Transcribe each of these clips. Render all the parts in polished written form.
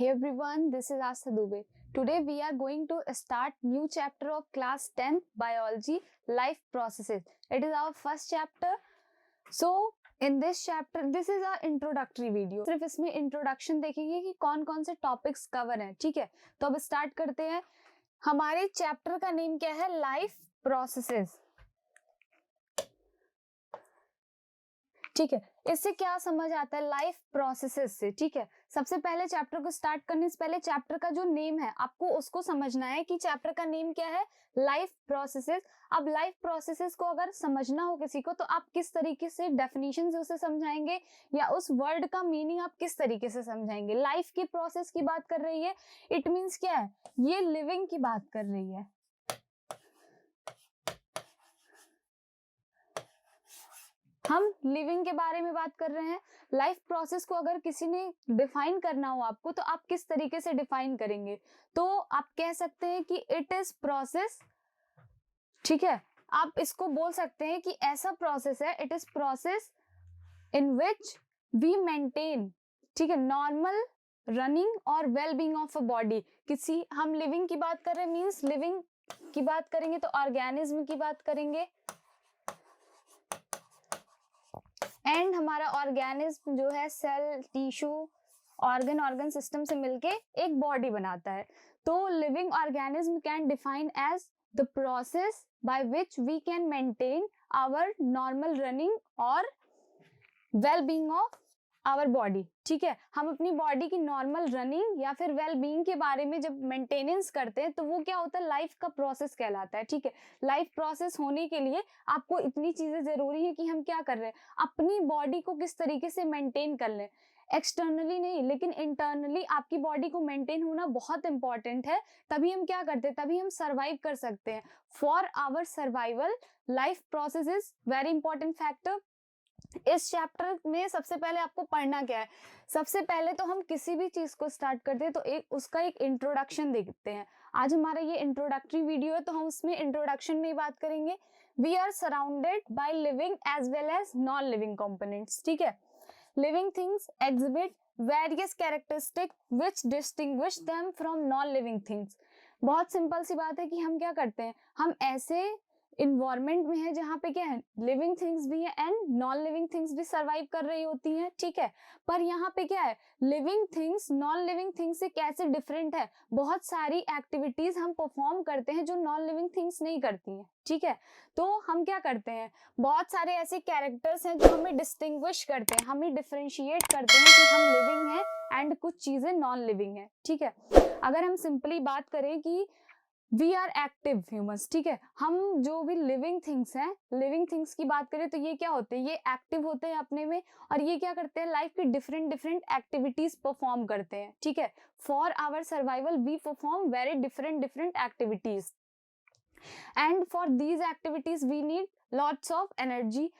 Hey everyone, this is Asta Dubey. Today we are going to start new chapter of class 10th biology life processes. It is our first chapter. So in this chapter this is our introductory video. सिर्फ इसमें introduction देखेंगे कि कौन कौन से topics cover हैं. ठीक है, तो अब स्टार्ट करते हैं. हमारे चैप्टर का नेम क्या है? Life processes. ठीक है, इससे क्या समझ आता है लाइफ प्रोसेसेस से? ठीक है, सबसे पहले चैप्टर को स्टार्ट करने से पहले चैप्टर का जो नेम है आपको उसको समझना है कि चैप्टर का नेम क्या है, लाइफ प्रोसेसेस. अब लाइफ प्रोसेसेस को अगर समझना हो किसी को तो आप किस तरीके से डेफिनेशन से उसे समझाएंगे या उस वर्ड का मीनिंग आप किस तरीके से समझाएंगे. लाइफ की प्रोसेस की बात कर रही है, इट मीन्स क्या है, ये लिविंग की बात कर रही है. हम लिविंग के बारे में बात कर रहे हैं. लाइफ प्रोसेस को अगर किसी ने डिफाइन करना हो आपको तो आप किस तरीके से डिफाइन करेंगे? तो आप कह सकते हैं कि इट इज प्रोसेस. ठीक है, आप इसको बोल सकते हैं कि ऐसा प्रोसेस है, it is process in which we maintain, ठीक है, नॉर्मल रनिंग और well being of a body. किसी हम लिविंग की बात कर रहे हैं मीन्स लिविंग की बात करेंगे तो ऑर्गेनिज्म की बात करेंगे. एंड हमारा ऑर्गेनिज्म जो है सेल, टिश्यू, ऑर्गन सिस्टम से मिलके एक बॉडी बनाता है. तो living organism can define as the process by which we can maintain our normal running और well being of our body. ठीक है, हम अपनी बॉडी की नॉर्मल रनिंग या फिर वेल बीइंग के बारे में जब मेंटेनेंस करते हैं तो वो क्या होता है, लाइफ का प्रोसेस कहलाता है. ठीक है, लाइफ प्रोसेस होने के लिए आपको इतनी चीजें जरूरी है कि हम क्या कर रहे हैं, अपनी बॉडी को किस तरीके से मेंटेन कर लें. एक्सटर्नली नहीं लेकिन इंटरनली आपकी बॉडी को मेंटेन होना बहुत इंपॉर्टेंट है. तभी हम क्या करते हैं, तभी हम सर्वाइव कर सकते हैं. For our survival life process is very important factor. इस चैप्टर में सबसे पहले आपको पढ़ना क्या है? सबसे पहले तो हम किसी भी चीज को स्टार्ट करते हैं तो उसका एक इंट्रोडक्शन देखते हैं. आज हमारा ये इंट्रोडक्टरी वीडियो है तो हम उसमें इंट्रोडक्शन में ही बात करेंगे. We are surrounded by living as well as non living components. ठीक है, living things exhibit various characteristic which distinguish them from non living things. बहुत सिंपल सी बात है कि हम क्या करते हैं, हम ऐसे इन्वायरमेंट में है जहाँ पे क्या है, लिविंग थिंग्स भी है एंड नॉन लिविंग थिंग्स भी सर्वाइव कर रही होती हैं. ठीक है, पर यहाँ पे क्या है, living things non living things से कैसे डिफरेंट है. बहुत सारी एक्टिविटीज हम परफॉर्म करते हैं जो नॉन लिविंग थिंग्स नहीं करती हैं. ठीक है, तो हम क्या करते हैं, बहुत सारे ऐसे कैरेक्टर्स हैं जो हमें डिस्टिंग्विश करते हैं, हमें डिफरेंशिएट करते हैं कि हम लिविंग हैं एंड कुछ चीजें नॉन लिविंग है. ठीक है, अगर हम सिंपली बात करें कि वी आर एक्टिव ह्यूमंस. ठीक है, हम जो भी लिविंग थिंग्स हैं, लिविंग थिंग्स की बात करें तो ये क्या होते हैं, ये एक्टिव होते हैं अपने में और ये क्या करते हैं, लाइफ की डिफरेंट डिफरेंट एक्टिविटीज परफॉर्म करते हैं. ठीक है, for our survival we perform very different different activities and for these activities we need lots of energy.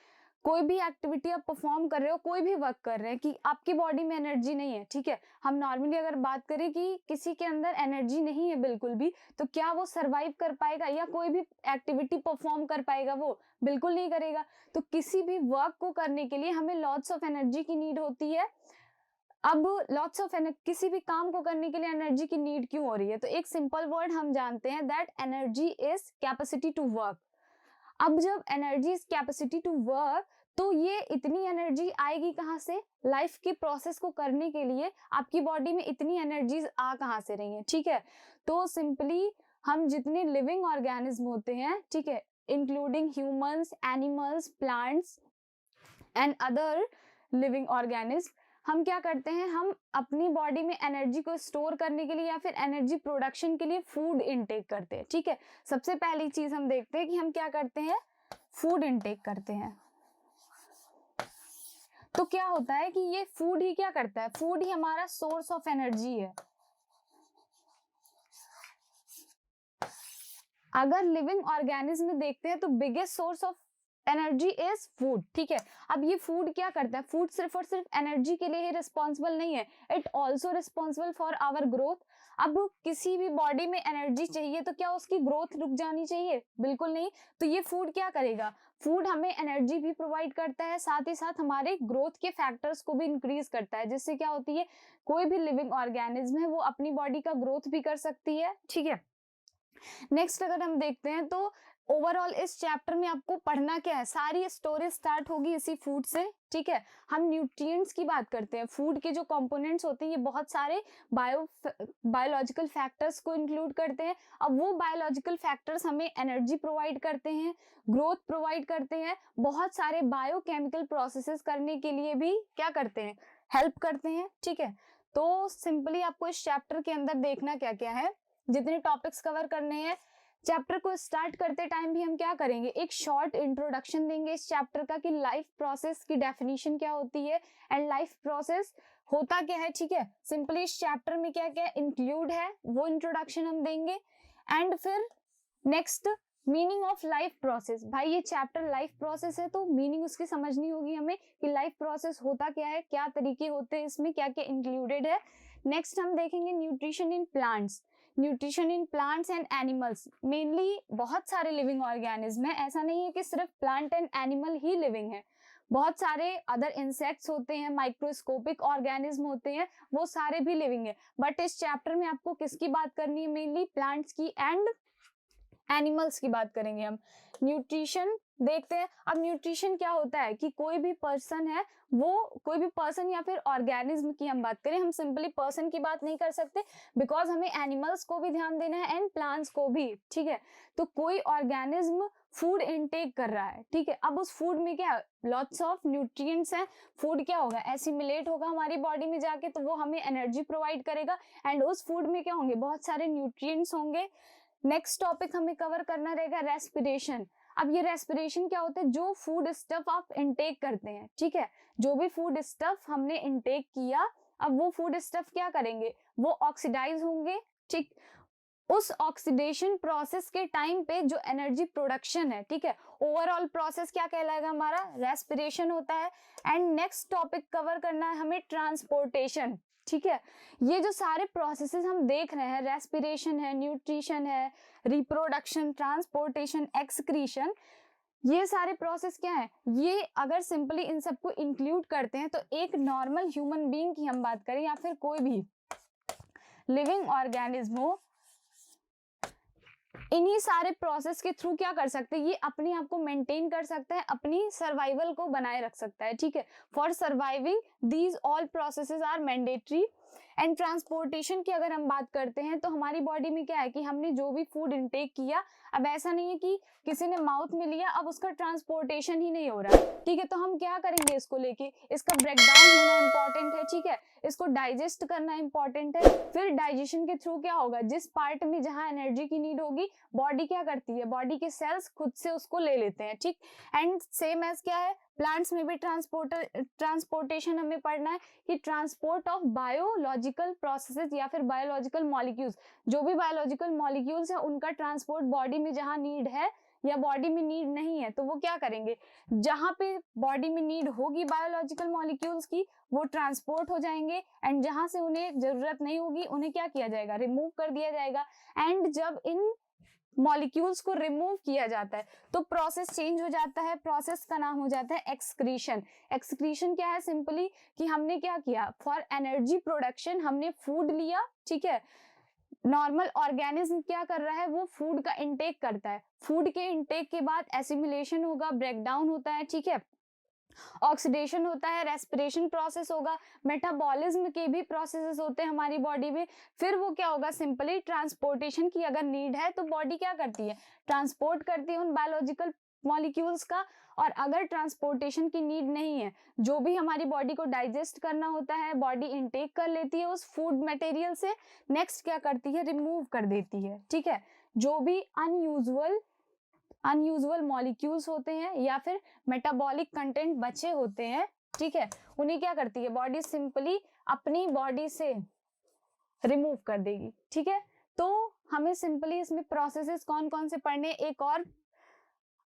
कोई भी एक्टिविटी आप परफॉर्म कर रहे हो, कोई भी वर्क कर रहे हैं कि आपकी बॉडी में एनर्जी नहीं है. ठीक है, हम नॉर्मली अगर बात करें कि किसी के अंदर एनर्जी नहीं है बिल्कुल भी, तो क्या वो सरवाइव कर पाएगा या कोई भी एक्टिविटी परफॉर्म कर पाएगा? वो बिल्कुल नहीं करेगा. तो किसी भी वर्क को करने के लिए हमें लॉट्स ऑफ एनर्जी की नीड होती है. अब लॉट्स ऑफ किसी भी काम को करने के लिए एनर्जी की नीड क्यों हो रही है? तो एक सिंपल वर्ड हम जानते हैं, that energy is capacity to work. अब जब energy is capacity to work तो ये इतनी एनर्जी आएगी कहाँ से? लाइफ के प्रोसेस को करने के लिए आपकी बॉडी में इतनी एनर्जीज आ कहाँ से रही हैं? ठीक है, तो सिंपली हम जितने लिविंग ऑर्गेनिज्म होते हैं, ठीक है, including humans, animals, plants and other living organism, हम क्या करते हैं, हम अपनी बॉडी में एनर्जी को स्टोर करने के लिए या फिर एनर्जी प्रोडक्शन के लिए फूड इनटेक करते हैं. ठीक है, सबसे पहली चीज हम देखते हैं कि हम क्या करते हैं, फूड इनटेक करते हैं. तो क्या होता है कि ये फूड ही क्या करता है, फूड ही हमारा सोर्स ऑफ एनर्जी है. अगर लिविंग ऑर्गेनिज्म में देखते हैं तो biggest source of energy is food, ठीक है। अब ये फूड क्या करता है, फूड सिर्फ और सिर्फ एनर्जी के लिए ही रिस्पॉन्सिबल नहीं है, it also responsible for our growth. अब किसी भी बॉडी में एनर्जी चाहिए तो क्या उसकी ग्रोथ रुक जानी चाहिए, बिल्कुल नहीं। तो ये फूड क्या करेगा, फूड हमें एनर्जी भी प्रोवाइड करता है, साथ ही साथ हमारे ग्रोथ के फैक्टर्स को भी इंक्रीज करता है, जिससे क्या होती है, कोई भी लिविंग ऑर्गेनिज्म है वो अपनी बॉडी का ग्रोथ भी कर सकती है, ठीक है। नेक्स्ट अगर हम देखते हैं तो ओवरऑल इस चैप्टर में आपको पढ़ना क्या है, सारी स्टोरी स्टार्ट होगी इसी फूड से, ठीक है। हम न्यूट्रिएंट्स की बात करते हैं, फूड के जो कंपोनेंट्स होते हैं ये बहुत सारे बायोलॉजिकल फैक्टर्स को इंक्लूड करते हैं। अब वो बायोलॉजिकल फैक्टर्स हमें एनर्जी प्रोवाइड करते हैं, ग्रोथ प्रोवाइड करते हैं, बहुत सारे बायोकेमिकल प्रोसेसेस करने के लिए भी क्या करते हैं, हेल्प करते हैं, ठीक है। तो सिंपली आपको इस चैप्टर के अंदर देखना क्या क्या है, जितने टॉपिक्स कवर करने हैं। चैप्टर को स्टार्ट करते टाइम भी हम क्या करेंगे, एक शॉर्ट इंट्रोडक्शन देंगे इस चैप्टर का कि लाइफ प्रोसेस की डेफिनेशन क्या होती है एंड लाइफ प्रोसेस होता क्या है, ठीक है। सिंपली इस चैप्टर में क्या क्या इंक्लूड है वो इंट्रोडक्शन हम देंगे। एंड फिर next meaning of life process, भाई ये चैप्टर लाइफ प्रोसेस है तो मीनिंग उसकी समझनी होगी हमें कि लाइफ प्रोसेस होता क्या है, क्या तरीके होते हैं, इसमें क्या क्या इंक्लूडेड है। नेक्स्ट हम देखेंगे nutrition in plants, nutrition in plants and animals, mainly बहुत सारे लिविंग ऑर्गेनिज्म है, ऐसा नहीं है कि सिर्फ plant and animal he living है, बहुत सारे अदर इंसेक्ट्स होते हैं, माइक्रोस्कोपिक ऑर्गेनिज्म होते हैं, वो सारे भी लिविंग है। बट इस चैप्टर में आपको किसकी बात करनी है, मेनली प्लांट्स की एंड एनिमल्स की बात करेंगे हम। न्यूट्रिशन देखते हैं, अब न्यूट्रिशन क्या होता है कि कोई भी पर्सन है, वो कोई भी पर्सन या फिर ऑर्गेनिज्म की हम बात करें, हम सिंपली पर्सन की बात नहीं कर सकते बिकॉज हमें एनिमल्स को भी ध्यान देना है एंड प्लांट्स को भी, ठीक है। तो कोई ऑर्गेनिज्म फूड इनटेक कर रहा है, ठीक है। अब उस फूड में क्या लॉट्स ऑफ न्यूट्रिएंट्स हैं, फूड क्या होगा, एसिमिलेट होगा हमारी बॉडी में जाके, तो वो हमें एनर्जी प्रोवाइड करेगा एंड उस फूड में क्या होंगे, बहुत सारे न्यूट्रिएंट्स होंगे। नेक्स्ट टॉपिक हमें कवर करना रहेगा रेस्पिरेशन। अब ये रेस्पिरेशन क्या होता है, जो फूड स्टफ आप इनटेक करते हैं, ठीक है, जो भी फूड स्टफ हमने इनटेक किया, अब वो फूड स्टफ क्या करेंगे, वो ऑक्सीडाइज होंगे, ठीक। उस ऑक्सीडेशन प्रोसेस के टाइम पे जो एनर्जी प्रोडक्शन है, ठीक है, ओवरऑल प्रोसेस क्या कहलाएगा, हमारा रेस्पिरेशन होता है। एंड नेक्स्ट टॉपिक कवर करना है हमें ट्रांसपोर्टेशन, ठीक है। ये जो सारे प्रोसेसेस हम देख रहे हैं, रेस्पिरेशन है, न्यूट्रिशन है, रिप्रोडक्शन, ट्रांसपोर्टेशन, एक्सक्रीशन, ये सारे प्रोसेस क्या है, ये अगर सिंपली इन सबको इंक्लूड करते हैं तो एक नॉर्मल ह्यूमन बीइंग की हम बात करें या फिर कोई भी लिविंग ऑर्गेनिज्म हो, इन्हीं सारे प्रोसेस के थ्रू क्या कर सकते हैं, ये अपने आप को मेंटेन कर सकता है, अपनी सर्वाइवल को बनाए रख सकता है, ठीक है। For surviving these all processes are mandatory. And transportation की अगर हम बात करते हैं तो हमारी बॉडी में क्या है कि हमने जो भी फूड इनटेक किया, अब ऐसा नहीं है कि किसी ने माउथ में लिया अब उसका ट्रांसपोर्टेशन ही नहीं हो रहा है, ठीक है। तो हम क्या करेंगे, इसको लेके इसका ब्रेकडाउन होना इंपॉर्टेंट है, ठीक है, इसको डाइजेस्ट करना इंपॉर्टेंट है। फिर डाइजेशन के थ्रू क्या होगा, जिस पार्ट में जहां एनर्जी की नीड होगी, बॉडी क्या करती है, बॉडी के सेल्स खुद से उसको ले लेते हैं, ठीक। एंड सेम एज क्या है, प्लांट्स में भी ट्रांसपोर्टेशन हमें पढ़ना है कि ट्रांसपोर्ट ऑफ बायोलॉजिकल प्रोसेसेस या फिर बायोलॉजिकल मॉलिक्यूल्स, जो भी बायोलॉजिकल मॉलिक्यूल्स है उनका ट्रांसपोर्ट बॉडी में जहां नीड है या बॉडी में नीड नहीं है तो वो क्या करेंगे, जहां पे बॉडी में नीड होगी बायोलॉजिकल मॉलिक्यूल्स की वो ट्रांसपोर्ट हो जाएंगे एंड जहां से उन्हें जरूरत नहीं होगी उन्हें क्या किया जाएगा, रिमूव कर दिया जाएगा। एंड जब इन मॉलिक्यूल्स को रिमूव किया जाता है तो प्रोसेस चेंज हो जाता है, प्रोसेस का नाम हो जाता है एक्सक्रीशन। एक्सक्रीशन क्या है, सिंपली कि हमने क्या किया, फॉर एनर्जी प्रोडक्शन हमने फूड लिया, ठीक है। नॉर्मल ऑर्गेनिज्म क्या कर रहा है, वो फूड का इंटेक करता है, फूड के इंटेक के बाद एसिमिलेशन होगा, ब्रेकडाउन होता है, ठीक है, ऑक्सीडेशन होता है, रेस्पिरेशन प्रोसेस होगा, मेटाबॉलिज्म के भी प्रोसेसेस होते हैं हमारी बॉडी में। फिर वो क्या होगा, सिंपली ट्रांसपोर्टेशन की अगर नीड है तो बॉडी क्या करती है, ट्रांसपोर्ट करती है उन बायोलॉजिकल मॉलिक्यूल्स का। और अगर ट्रांसपोर्टेशन की नीड नहीं है, जो भी हमारी बॉडी को डाइजेस्ट करना होता है बॉडी इनटेक कर लेती है उस फूड मटेरियल से, नेक्स्ट क्या करती है, रिमूव कर देती है, ठीक है। जो भी अनयूजुअल मॉलिक्यूल्स होते हैं या फिर मेटाबॉलिक कंटेंट बचे होते हैं, ठीक है, उन्हें क्या करती है बॉडी, सिंपली अपनी बॉडी से रिमूव कर देगी, ठीक है। तो हमें सिंपली इसमें प्रोसेसेस कौन कौन से पढ़ने, एक और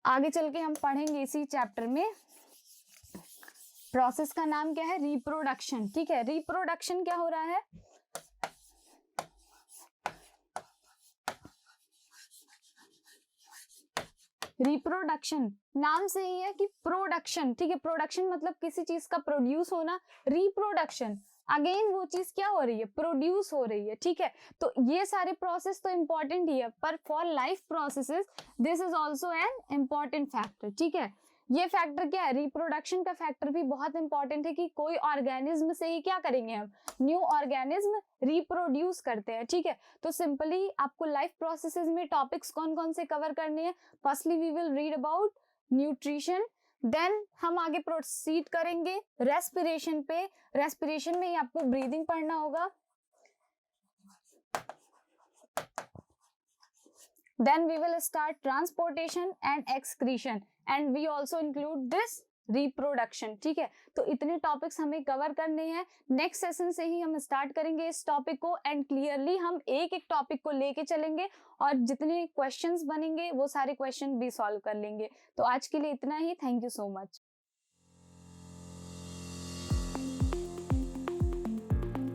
आगे चल के हम पढ़ेंगे इसी चैप्टर में। प्रोसेस का नाम क्या है? रिप्रोडक्शन। ठीक है, रिप्रोडक्शन क्या हो रहा है? रिप्रोडक्शन नाम से ही है कि प्रोडक्शन। ठीक है, प्रोडक्शन मतलब किसी चीज का प्रोड्यूस होना, रिप्रोडक्शन अगेन वो चीज क्या हो रही है? प्रोड्यूस हो रही है। ठीक है, तो ये सारे प्रोसेस तो इंपॉर्टेंट ही है, पर for life processes this is also an important factor. ठीक है, ये फैक्टर क्या है? रिप्रोडक्शन का फैक्टर भी बहुत इंपॉर्टेंट है कि कोई ऑर्गेनिज्म से ही क्या करेंगे हम? न्यू ऑर्गेनिज्म रिप्रोड्यूस करते हैं। ठीक है, तो सिंपली आपको लाइफ प्रोसेसेस में टॉपिक्स कौन कौन से कवर करने हैं? Firstly we will read about nutrition, then हम आगे प्रोसीड करेंगे रेस्पिरेशन पे। रेस्पिरेशन में ही आपको ब्रीदिंग पढ़ना होगा। Then we will start transportation and excretion and we also include this reproduction। ठीक है, तो इतने टॉपिक्स हमें कवर करने हैं। नेक्स्ट सेशन से ही हम स्टार्ट करेंगे इस टॉपिक को एंड क्लियरली हम एक एक टॉपिक को लेके चलेंगे और जितने क्वेश्चंस बनेंगे वो सारे क्वेश्चन भी सॉल्व कर लेंगे। तो आज के लिए इतना ही। Thank you so much.